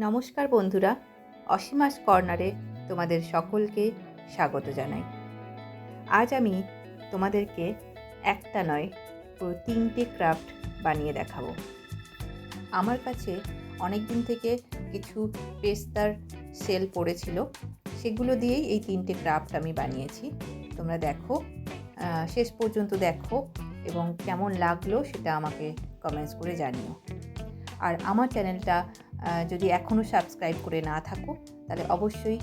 নমস্কার বন্ধুরা, অসীমাস কর্নারে তোমাদের সকলকে স্বাগত জানাই। আজ আমি তোমাদেরকে একটা নয় পুরো 3টে ক্রাফট বানিয়ে দেখাবো। আমার কাছে অনেক দিন থেকে কিছু পেস্তার সেল পড়েছিল, সেগুলো দিয়েই এই 3টে ক্রাফট আমি বানিয়েছি। তোমরা দেখো, শেষ পর্যন্ত দেখো এবং কেমন লাগলো সেটা আমাকে কমেন্টস করে জানিও। আর আমার চ্যানেলটা যদি এখনও সাবস্ক্রাইব করে না থাকো তাহলে অবশ্যই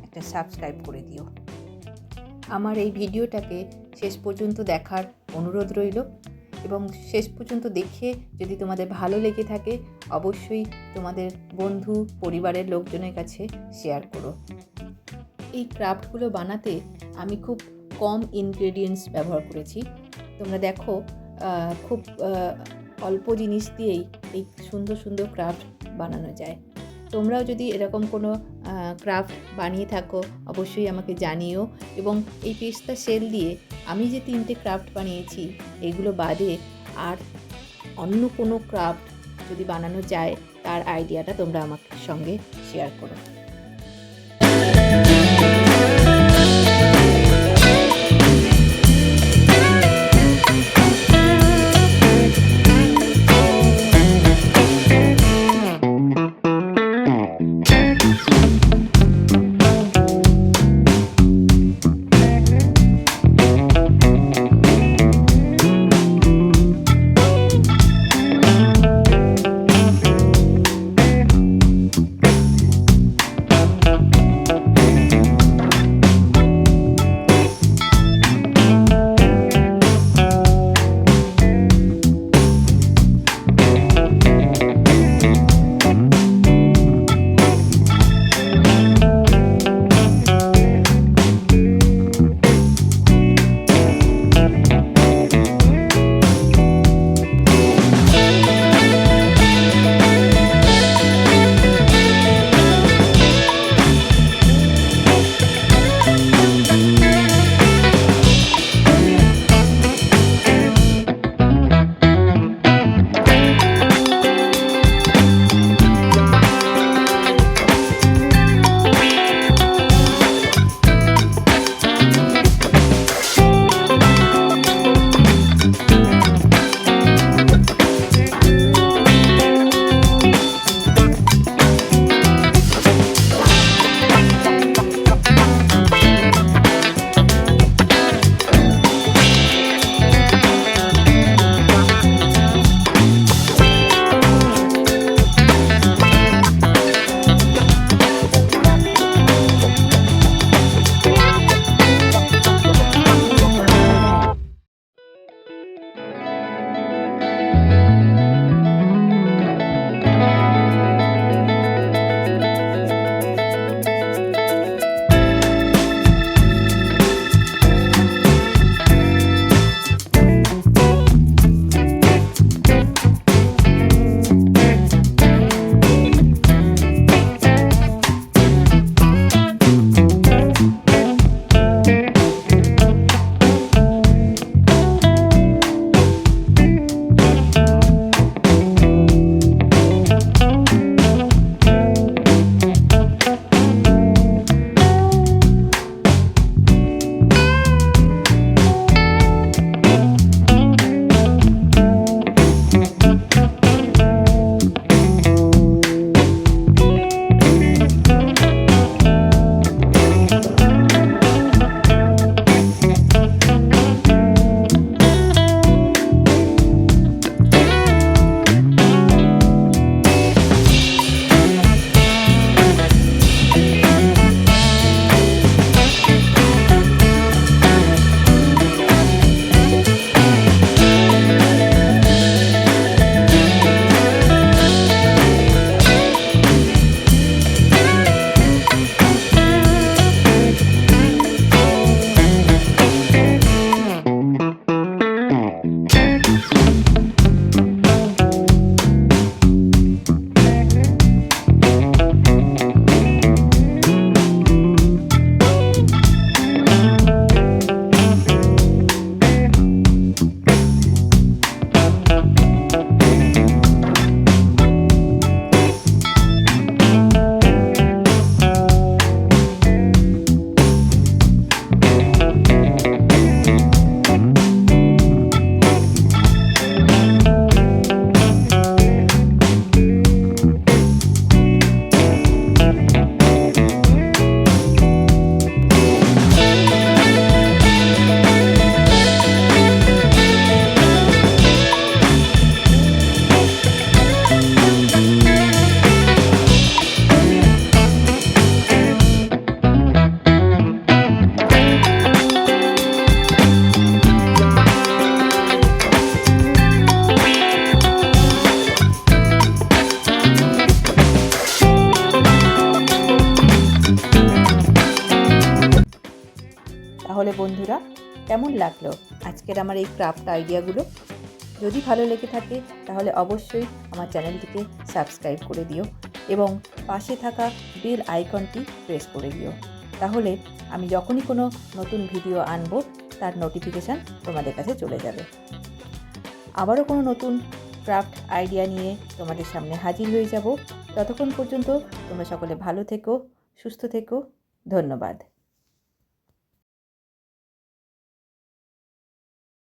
একটা সাবস্ক্রাইব করে দিও। আমার এই ভিডিওটাকে শেষ পর্যন্ত দেখার অনুরোধ রইল এবং শেষ পর্যন্ত দেখে যদি তোমাদের ভালো লেগে থাকে অবশ্যই তোমাদের বন্ধু পরিবারের লোকজনের কাছে শেয়ার করো। এই ক্রাফটগুলো বানাতে আমি খুব কম ইনগ্রেডিয়েন্টস ব্যবহার করেছি। তোমরা দেখো, খুব অল্প জিনিস দিয়েই এই সুন্দর সুন্দর ক্রাফট বানানো যায়। তোমরাও যদি এরকম কোনো ক্রাফট বানিয়ে থাকো অবশ্যই আমাকে জানিও। এবং এই পেস্তা সেল দিয়ে আমি যে 3টে ক্রাফট বানিয়েছি এগুলো বাদে আর অন্য কোনো ক্রাফট যদি বানানো যায় তার আইডিয়াটা তোমরা আমার সঙ্গে শেয়ার করো। বন্ধুরা, কেমন লাগলো আজকের আমার এই ক্রাফট আইডিয়াগুলো? যদি ভালো লেগে থাকে তাহলে অবশ্যই আমার চ্যানেলটিকে সাবস্ক্রাইব করে দিও এবং পাশে থাকা বেল আইকনটি প্রেস করে দিও। তাহলে আমি যখনই কোনো নতুন ভিডিও আনবো তার নোটিফিকেশান তোমাদের কাছে চলে যাবে। আবারও কোনো নতুন ক্রাফট আইডিয়া নিয়ে তোমাদের সামনে হাজির হয়ে যাব। ততক্ষণ পর্যন্ত তোমরা সকলে ভালো থেকো, সুস্থ থেকো। ধন্যবাদ।